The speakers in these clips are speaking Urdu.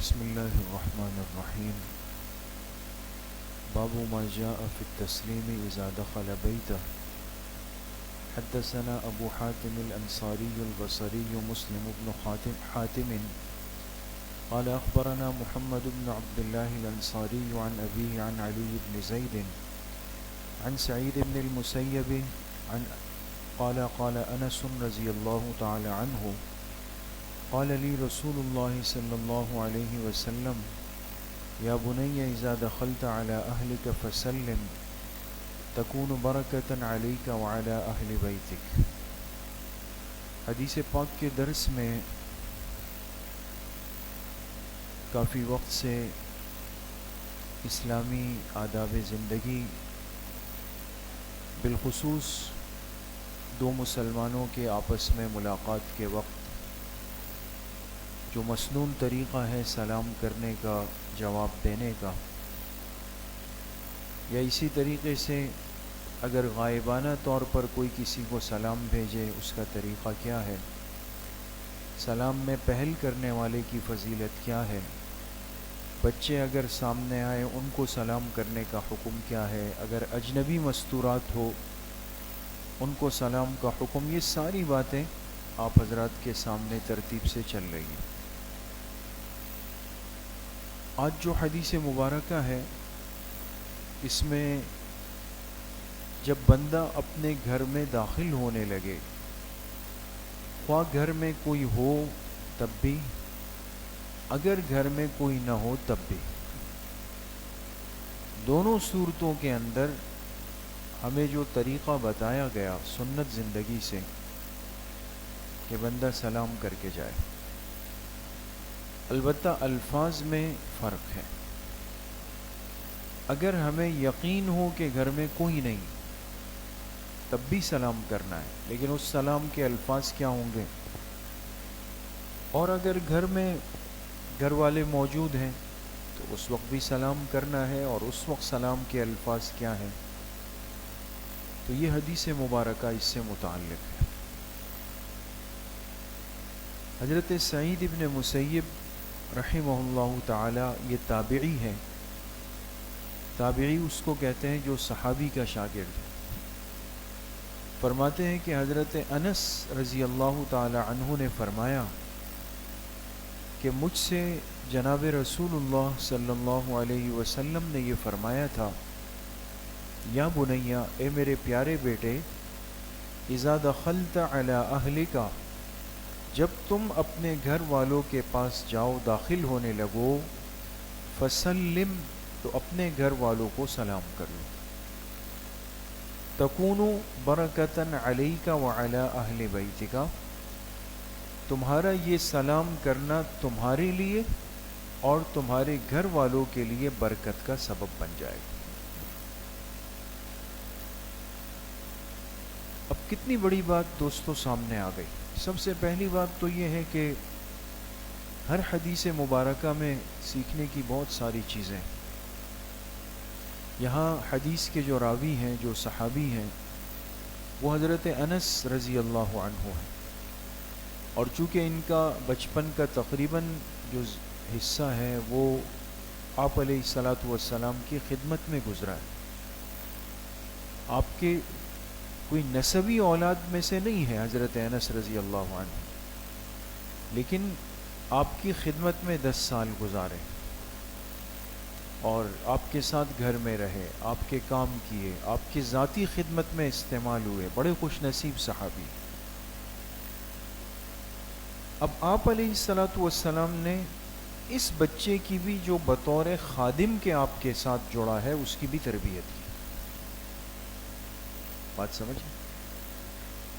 بسم اللہ الرحمن الرحیم باب ما جاء في التسلیم اذا دخل بیتہ حدثنا ابو حاتم الانصاری البصری مسلم بن حاتم قال اخبرنا محمد بن عبد الله الانصاری عن ابيه عن علی بن زید عن سعید بن المسیب قال انس رضی اللہ تعالی عنہ قال لي رسول الله صلى الله عليه وسلم يا بني إذا دخلت على أهلك فسلم تكون بركة عليك وعلى أهل بيتك۔ حدیث پاک کے درس میں کافی وقت سے اسلامی آداب زندگی بالخصوص دو مسلمانوں کے آپس میں ملاقات کے وقت جو مسنون طریقہ ہے سلام کرنے کا، جواب دینے کا، یا اسی طریقے سے اگر غائبانہ طور پر کوئی کسی کو سلام بھیجے اس کا طریقہ کیا ہے، سلام میں پہل کرنے والے کی فضیلت کیا ہے، بچے اگر سامنے آئے ان کو سلام کرنے کا حکم کیا ہے، اگر اجنبی مستورات ہو ان کو سلام کا حکم، یہ ساری باتیں آپ حضرات کے سامنے ترتیب سے چل رہی ہیں۔ آج جو حدیث مبارکہ ہے اس میں جب بندہ اپنے گھر میں داخل ہونے لگے، خواہ گھر میں کوئی ہو تب بھی، اگر گھر میں کوئی نہ ہو تب بھی، دونوں صورتوں کے اندر ہمیں جو طریقہ بتایا گیا سنت زندگی سے کہ بندہ سلام کر کے جائے، البتہ الفاظ میں فرق ہے۔ اگر ہمیں یقین ہو کہ گھر میں کوئی نہیں تب بھی سلام کرنا ہے، لیکن اس سلام کے الفاظ کیا ہوں گے، اور اگر گھر میں گھر والے موجود ہیں تو اس وقت بھی سلام کرنا ہے، اور اس وقت سلام کے الفاظ کیا ہیں، تو یہ حدیث مبارکہ اس سے متعلق ہے۔ حضرت سعید ابن مسیب رحمہ اللہ تعالی یہ تابعی ہے، تابعی اس کو کہتے ہیں جو صحابی کا شاگرد ہے۔ فرماتے ہیں کہ حضرت انس رضی اللہ تعالی عنہ نے فرمایا کہ مجھ سے جناب رسول اللہ صلی اللہ علیہ وسلم نے یہ فرمایا تھا، یا بنیا، اے میرے پیارے بیٹے، اذا دخلت علی اہلک، جب تم اپنے گھر والوں کے پاس جاؤ، داخل ہونے لگو، فسلم، تو اپنے گھر والوں کو سلام کرو، تکونو برکتن علیک وعلی اہل بیتک، تمہارا یہ سلام کرنا تمہارے لیے اور تمہارے گھر والوں کے لیے برکت کا سبب بن جائے گا۔ اب کتنی بڑی بات دوستوں سامنے آ گئی۔ سب سے پہلی بات تو یہ ہے کہ ہر حدیث مبارکہ میں سیکھنے کی بہت ساری چیزیں ہیں۔ یہاں حدیث کے جو راوی ہیں، جو صحابی ہیں، وہ حضرت انس رضی اللہ عنہ ہیں، اور چونکہ ان کا بچپن کا تقریباً جو حصہ ہے وہ آپ علیہ الصلاۃ والسلام کی خدمت میں گزرا ہے۔ آپ کے کوئی نسبی اولاد میں سے نہیں ہے حضرت انس رضی اللہ عنہ، لیکن آپ کی خدمت میں 10 سال گزارے اور آپ کے ساتھ گھر میں رہے، آپ کے کام کیے، آپ کی ذاتی خدمت میں استعمال ہوئے، بڑے خوش نصیب صحابی۔ اب آپ علیہ الصلاۃ والسلام نے اس بچے کی بھی جو بطور خادم کے آپ کے ساتھ جڑا ہے اس کی بھی تربیت کی۔ بات سمجھیں،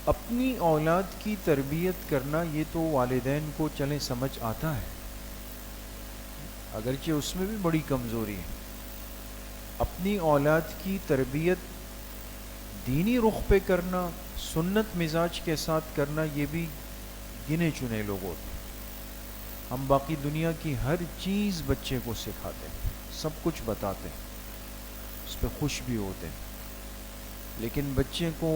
اپنی اولاد کی تربیت کرنا یہ تو والدین کو چلیں سمجھ آتا ہے، اگرچہ اس میں بھی بڑی کمزوری ہے۔ اپنی اولاد کی تربیت دینی رخ پہ کرنا، سنت مزاج کے ساتھ کرنا، یہ بھی گنے چنے لوگ ہوتے ہیں۔ ہم باقی دنیا کی ہر چیز بچے کو سکھاتے ہیں، سب کچھ بتاتے ہیں، اس پہ خوش بھی ہوتے ہیں، لیکن بچے کو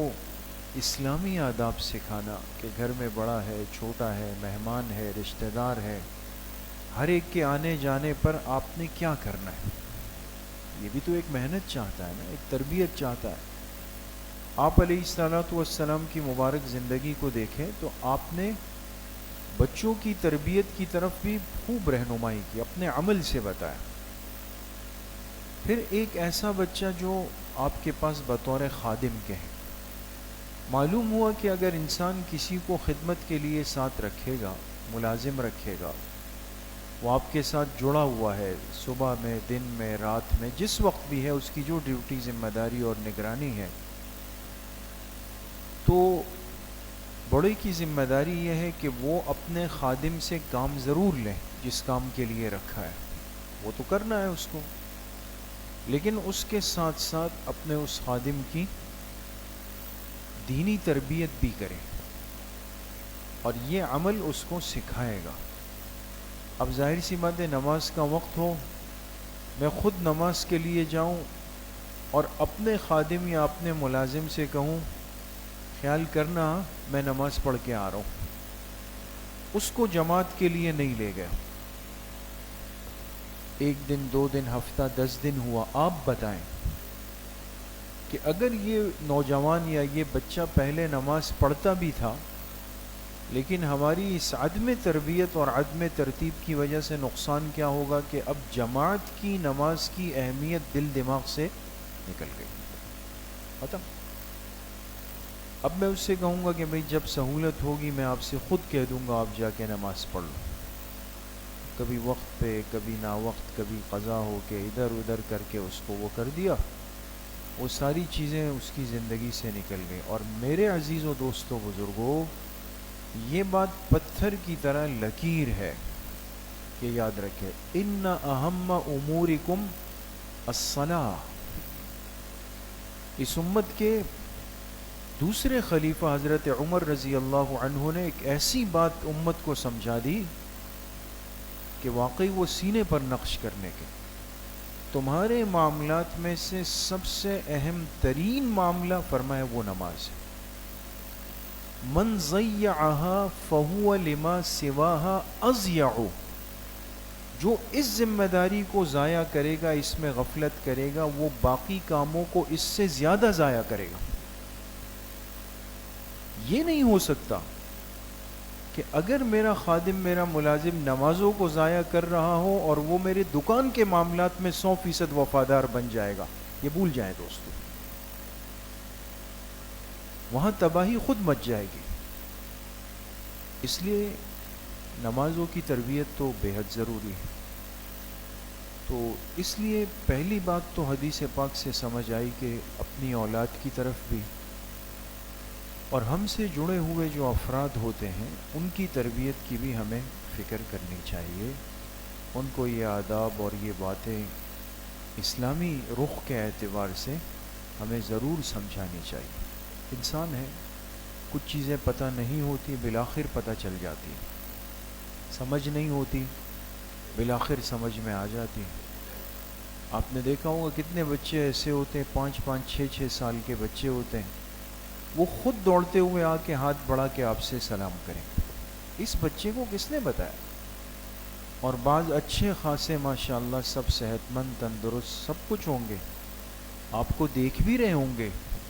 اسلامی آداب سکھانا کہ گھر میں بڑا ہے، چھوٹا ہے، مہمان ہے، رشتہ دار ہے، ہر ایک کے آنے جانے پر آپ نے کیا کرنا ہے؟ یہ بھی تو ایک محنت چاہتا ہے نا، ایک تربیت چاہتا ہے۔ آپ علیہ الصلوۃ والسلام کی مبارک زندگی کو دیکھیں تو آپ نے بچوں کی تربیت کی طرف بھی خوب رہنمائی کی، اپنے عمل سے بتایا۔ پھر ایک ایسا بچہ جو آپ کے پاس بطور خادم کے ہیں، معلوم ہوا کہ اگر انسان کسی کو خدمت کے لیے ساتھ رکھے گا، ملازم رکھے گا، وہ آپ کے ساتھ جڑا ہوا ہے، صبح میں، دن میں، رات میں، جس وقت بھی ہے، اس کی جو ڈیوٹی، ذمہ داری اور نگرانی ہے، تو بڑے کی ذمہ داری یہ ہے کہ وہ اپنے خادم سے کام ضرور لیں، جس کام کے لیے رکھا ہے وہ تو کرنا ہے اس کو، لیکن اس کے ساتھ ساتھ اپنے اس خادم کی دینی تربیت بھی کریں، اور یہ عمل اس کو سکھائے گا۔ اب ظاہر سی بات ہے، نماز کا وقت ہو، میں خود نماز کے لیے جاؤں اور اپنے خادم یا اپنے ملازم سے کہوں خیال کرنا میں نماز پڑھ کے آ رہا ہوں، اس کو جماعت کے لیے نہیں لے گیا، 1 دن 2 دن، ہفتہ 10 دن ہوا، آپ بتائیں کہ اگر یہ نوجوان یا یہ بچہ پہلے نماز پڑھتا بھی تھا، لیکن ہماری اس عدم تربیت اور عدم ترتیب کی وجہ سے نقصان کیا ہوگا کہ اب جماعت کی نماز کی اہمیت دل دماغ سے نکل گئی ختم۔ اب میں اس سے کہوں گا کہ بھئی جب سہولت ہوگی میں آپ سے خود کہہ دوں گا آپ جا کے نماز پڑھ لو، کبھی وقت پہ، کبھی نا وقت، کبھی قضا ہو کے ادھر ادھر کر کے اس کو وہ کر دیا، وہ ساری چیزیں اس کی زندگی سے نکل گئی۔ اور میرے عزیز و دوستو بزرگوں، یہ بات پتھر کی طرح لکیر ہے کہ یاد رکھے، ان اہم امورکم الصلاۃ۔ اس امت کے دوسرے خلیفہ حضرت عمر رضی اللہ عنہ نے ایک ایسی بات امت کو سمجھا دی کہ واقعی وہ سینے پر نقش کرنے کے، تمہارے معاملات میں سے سب سے اہم ترین معاملہ فرمایا وہ نماز ہے، من ضیعها فہو لما سواها اضیع، جو اس ذمہ داری کو ضائع کرے گا، اس میں غفلت کرے گا، وہ باقی کاموں کو اس سے زیادہ ضائع کرے گا۔ یہ نہیں ہو سکتا کہ اگر میرا خادم، میرا ملازم نمازوں کو ضائع کر رہا ہو اور وہ میرے دکان کے معاملات میں 100% وفادار بن جائے گا، یہ بھول جائیں دوستو، وہاں تباہی خود مچ جائے گی۔ اس لیے نمازوں کی تربیت تو بے حد ضروری ہے۔ تو اس لیے پہلی بات تو حدیث پاک سے سمجھ آئی کہ اپنی اولاد کی طرف بھی اور ہم سے جڑے ہوئے جو افراد ہوتے ہیں ان کی تربیت کی بھی ہمیں فکر کرنی چاہیے، ان کو یہ آداب اور یہ باتیں اسلامی رخ کے اعتبار سے ہمیں ضرور سمجھانی چاہیے۔ انسان ہے، کچھ چیزیں پتہ نہیں ہوتی، بالآخر پتہ چل جاتی، سمجھ نہیں ہوتی، بالآخر سمجھ میں آ جاتی۔ آپ نے دیکھا ہوگا کتنے بچے ایسے ہوتے ہیں، 5-5 6-6 سال کے بچے ہوتے ہیں، وہ خود دوڑتے ہوئے آ کے ہاتھ بڑھا کے آپ سے سلام کریں، اس بچے کو کس نے بتایا؟ اور بعض اچھے خاصے ماشاءاللہ سب صحت مند، تندرست، سب کچھ ہوں گے، آپ کو دیکھ بھی رہے ہوں گے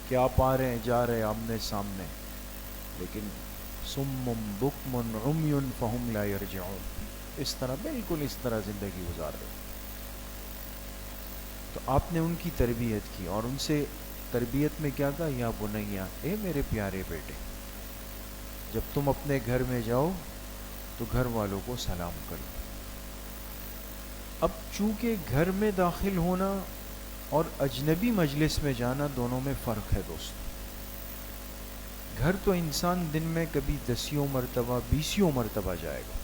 کہ آپ آ رہے ہیں، جا رہے ہیں آمنے سامنے، لیکن صم بکم عمی فہم لا یرجعون، اس طرح بالکل اس طرح زندگی گزار رہے۔ تو آپ نے ان کی تربیت کی اور ان سے تربیت میں کیا کہا؟ یا بنیا، اے میرے پیارے بیٹے، جب تم اپنے گھر میں جاؤ تو گھر والوں کو سلام کرو۔ اب چونکہ گھر میں داخل ہونا اور اجنبی مجلس میں جانا دونوں میں فرق ہے دوستو۔ گھر تو انسان دن میں کبھی 10 مرتبہ 20 مرتبہ جائے گا،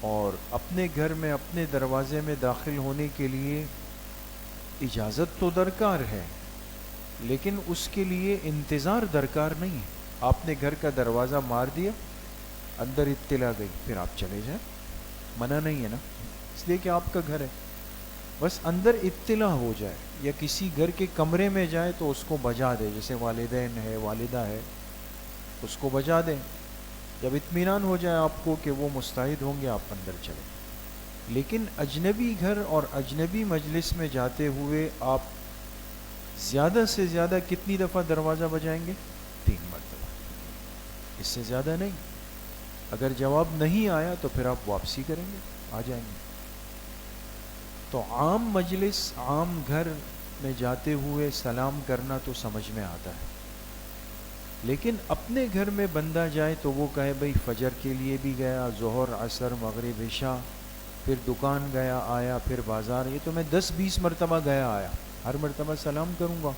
اور اپنے گھر میں اپنے دروازے میں داخل ہونے کے لیے اجازت تو درکار ہے، لیکن اس کے لیے انتظار درکار نہیں ہے۔ آپ نے گھر کا دروازہ مار دیا، اندر اطلاع گئی، پھر آپ چلے جائیں، منع نہیں ہے نا، اس لیے کہ آپ کا گھر ہے، بس اندر اطلاع ہو جائے، یا کسی گھر کے کمرے میں جائے تو اس کو بجا دے، جیسے والدین ہے، والدہ ہے، اس کو بجا دیں، جب اطمینان ہو جائے آپ کو کہ وہ مستعد ہوں گے، آپ اندر چلیں. لیکن اجنبی گھر اور اجنبی مجلس میں جاتے ہوئے آپ زیادہ سے زیادہ کتنی دفعہ دروازہ بجائیں گے؟ 3 مرتبہ، اس سے زیادہ نہیں. اگر جواب نہیں آیا تو پھر آپ واپسی کریں گے، آ جائیں گے. تو عام مجلس، عام گھر میں جاتے ہوئے سلام کرنا تو سمجھ میں آتا ہے، لیکن اپنے گھر میں بندہ جائے تو وہ کہے بھئی فجر کے لیے بھی گیا، ظہر، عصر، مغرب، عشاء، پھر دکان گیا آیا، پھر بازار، یہ تو میں 10-20 مرتبہ گیا آیا، ہر مرتبہ سلام کروں گا؟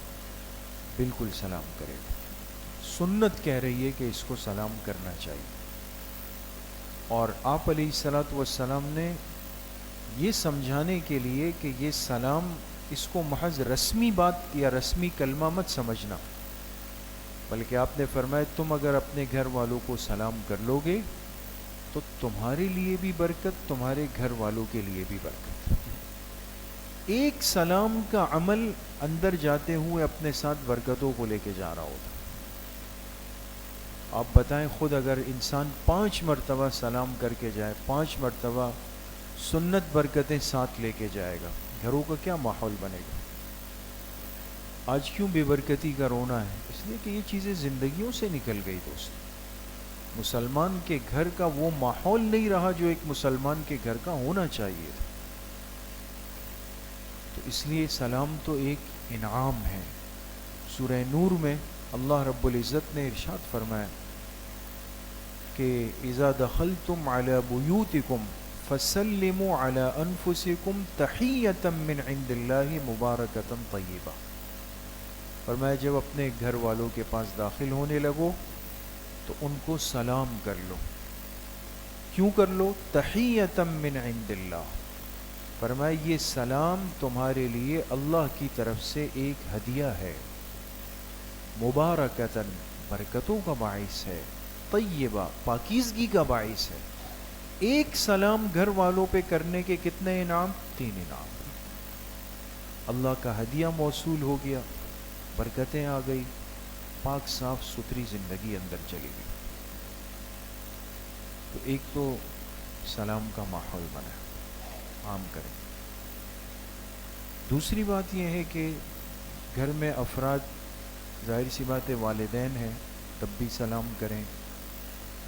بالکل سلام کرے گا. سنت کہہ رہی ہے کہ اس کو سلام کرنا چاہیے. اور آپ علیہ الصلوۃ والسلام نے یہ سمجھانے کے لیے کہ یہ سلام، اس کو محض رسمی بات یا رسمی کلمہ مت سمجھنا، بلکہ آپ نے فرمایا تم اگر اپنے گھر والوں کو سلام کر لو گے تو تمہارے لیے بھی برکت، تمہارے گھر والوں کے لیے بھی برکت. ایک سلام کا عمل اندر جاتے ہوئے اپنے ساتھ برکتوں کو لے کے جا رہا ہوتا. آپ بتائیں خود اگر انسان 5 مرتبہ سلام کر کے جائے، 5 مرتبہ سنت برکتیں ساتھ لے کے جائے گا، گھروں کا کیا ماحول بنے گا؟ آج کیوں بے برکتی کا رونا ہے؟ اس لیے کہ یہ چیزیں زندگیوں سے نکل گئی دوست. مسلمان کے گھر کا وہ ماحول نہیں رہا جو ایک مسلمان کے گھر کا ہونا چاہیے تھا. تو اس لیے سلام تو ایک انعام ہے. سورہ نور میں اللہ رب العزت نے ارشاد فرمایا کہ اذا دخلتم علی بیوتکم فسلموا علی انفسکم تحیۃ من عند اللہ مبارکۃ طیبہ. فرمایا جب اپنے گھر والوں کے پاس داخل ہونے لگو تو ان کو سلام کر لو. کیوں کر لو؟ تحیۃ من عند اللہ. فرمایا یہ سلام تمہارے لیے اللہ کی طرف سے ایک ہدیہ ہے، مبارکتاً، برکتوں کا باعث ہے، طیبہ، پاکیزگی کا باعث ہے. ایک سلام گھر والوں پہ کرنے کے کتنے انعام؟ 3 انعام. اللہ کا ہدیہ موصول ہو گیا، برکتیں آ گئی، پاک صاف ستھری زندگی اندر چلی گئی. تو ایک تو سلام کا ماحول بنا، عام کریں. دوسری بات یہ ہے کہ گھر میں افراد، ظاہر سی بات ہے والدین ہیں تب بھی سلام کریں،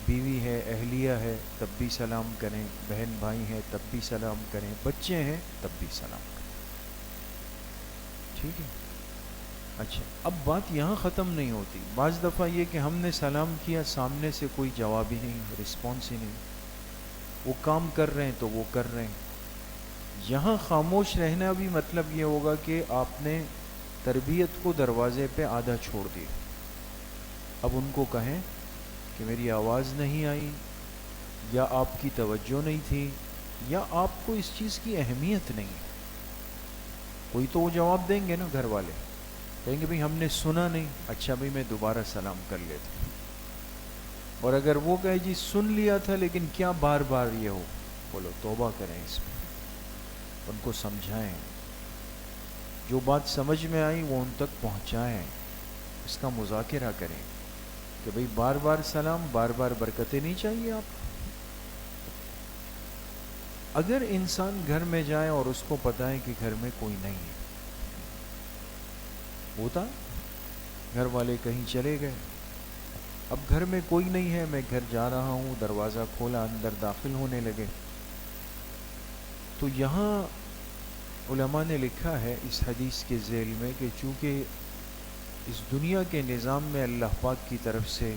بیوی ہے، اہلیہ ہے تب بھی سلام کریں، بہن بھائی ہیں تب بھی سلام کریں، بچے ہیں تب بھی سلام کریں. ٹھیک ہے؟ اچھا، اب بات یہاں ختم نہیں ہوتی. بعض دفعہ یہ کہ ہم نے سلام کیا، سامنے سے کوئی جواب ہی نہیں، رسپانس ہی نہیں. وہ کام کر رہے ہیں تو وہ کر رہے ہیں. یہاں خاموش رہنا بھی مطلب یہ ہوگا کہ آپ نے تربیت کو دروازے پہ آدھا چھوڑ دی. اب ان کو کہیں کہ میری آواز نہیں آئی، یا آپ کی توجہ نہیں تھی، یا آپ کو اس چیز کی اہمیت نہیں. کوئی تو وہ جواب دیں گے نا، گھر والے کہیں گے بھئی ہم نے سنا نہیں. اچھا بھئی میں دوبارہ سلام کر لیتا. اور اگر وہ کہے جی سن لیا تھا لیکن کیا بار بار یہ ہو، بولو توبہ کریں اس میں، ان کو سمجھائیں، جو بات سمجھ میں آئی وہ ان تک پہنچائیں، اس کا مذاکرہ کریں کہ بھئی بار بار سلام، بار بار برکتیں نہیں چاہیے آپ. اگر انسان گھر میں جائے اور اس کو پتہ ہے کہ گھر میں کوئی نہیں ہے، ہوتا گھر والے کہیں چلے گئے، اب گھر میں کوئی نہیں ہے، میں گھر جا رہا ہوں، دروازہ کھولا، اندر داخل ہونے لگے، تو یہاں علماء نے لکھا ہے اس حدیث کے ذیل میں کہ چونکہ اس دنیا کے نظام میں اللہ پاک کی طرف سے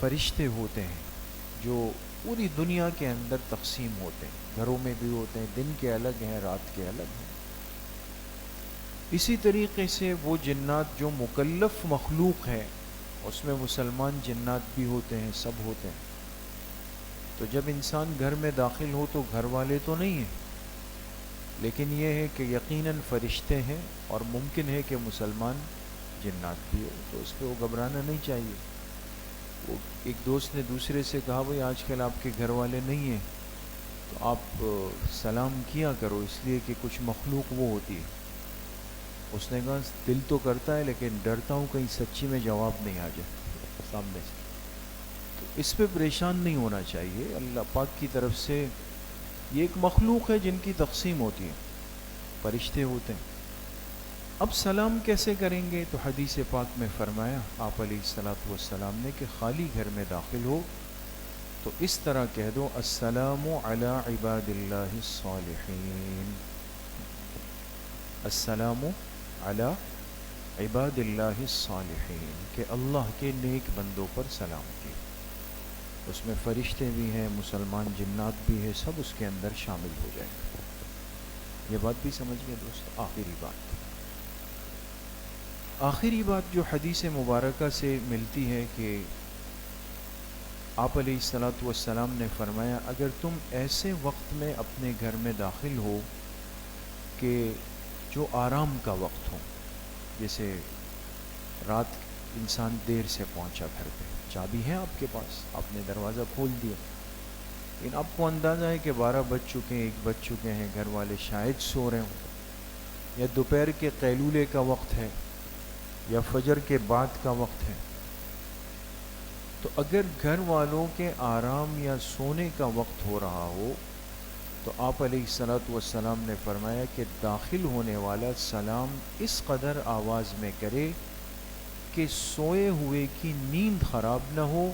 فرشتے ہوتے ہیں جو پوری دنیا کے اندر تقسیم ہوتے ہیں، گھروں میں بھی ہوتے ہیں، دن کے الگ ہیں، رات کے الگ ہیں. اسی طریقے سے وہ جنات جو مکلف مخلوق ہیں، اس میں مسلمان جنات بھی ہوتے ہیں، سب ہوتے ہیں. تو جب انسان گھر میں داخل ہو تو گھر والے تو نہیں ہیں، لیکن یہ ہے کہ یقیناً فرشتے ہیں، اور ممکن ہے کہ مسلمان جنات بھی ہو، تو اس پہ وہ گھبرانا نہیں چاہیے. وہ ایک دوست نے دوسرے سے کہا بھئی آج کل آپ کے گھر والے نہیں ہیں تو آپ سلام کیا کرو، اس لیے کہ کچھ مخلوق وہ ہوتی ہے. اس نے کہا دل تو کرتا ہے لیکن ڈرتا ہوں کہیں سچی میں جواب نہیں آ جائے سامنے سے. تو اس پہ پریشان نہیں ہونا چاہیے. اللہ پاک کی طرف سے یہ ایک مخلوق ہے جن کی تقسیم ہوتی ہے، فرشتے ہوتے ہیں. اب سلام کیسے کریں گے؟ تو حدیث پاک میں فرمایا آپ علیہ الصلوۃ والسلام نے کہ خالی گھر میں داخل ہو تو اس طرح کہہ دو السلام علی عباد اللہ الصالحین. السلام علی عباد اللہ الصالحین، کہ اللہ کے نیک بندوں پر سلام کی. اس میں فرشتے بھی ہیں، مسلمان جنات بھی ہیں، سب اس کے اندر شامل ہو جائیں گے. یہ بات بھی سمجھ گئے دوست. آخری بات جو حدیث مبارکہ سے ملتی ہے کہ آپ علیہ الصلوۃ والسلام نے فرمایا اگر تم ایسے وقت میں اپنے گھر میں داخل ہو کہ جو آرام کا وقت ہو، جیسے رات انسان دیر سے پہنچا گھر پہ، چابی ہے آپ کے پاس، آپ نے دروازہ کھول دیا، لیکن آپ کو اندازہ ہے کہ 12 بج چکے ہیں، 1 بج چکے ہیں، گھر والے شاید سو رہے ہوں، یا دوپہر کے قیلولے کا وقت ہے، یا فجر کے بعد کا وقت ہے. تو اگر گھر والوں کے آرام یا سونے کا وقت ہو رہا ہو تو آپ علیہ الصلوۃ والسلام نے فرمایا کہ داخل ہونے والا سلام اس قدر آواز میں کرے کہ سوئے ہوئے کی نیند خراب نہ ہو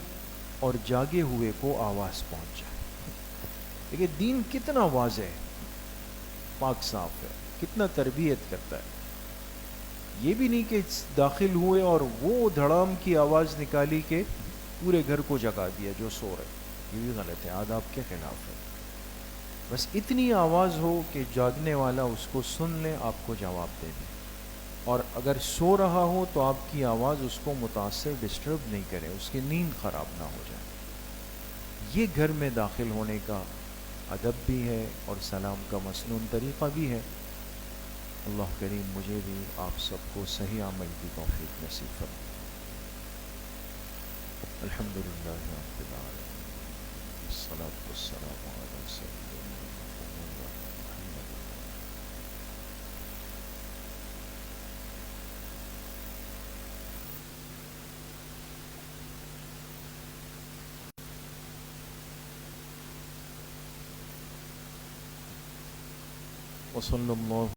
اور جاگے ہوئے کو آواز پہنچ جائے. دیکھیے دین کتنا واضح ہے، پاک صاف ہے، کتنا تربیت کرتا ہے. یہ بھی نہیں کہ داخل ہوئے اور وہ دھڑام کی آواز نکالی کہ پورے گھر کو جگا دیا جو سو رہے. یہ بھی غلط ہے، آداب کے خلاف ہے. بس اتنی آواز ہو کہ جاگنے والا اس کو سن لے، آپ کو جواب دے دے، اور اگر سو رہا ہو تو آپ کی آواز اس کو متاثر ڈسٹرب نہیں کرے، اس کی نیند خراب نہ ہو جائے. یہ گھر میں داخل ہونے کا ادب بھی ہے اور سلام کا مسنون طریقہ بھی ہے. اللہ کریم مجھے بھی آپ سب کو صحیح عمل کی توفیق نصیب فرمائے. الحمدللہ رب العالمین، الصلاۃ والسلام علی سیدنا محمد. وصلی اللہ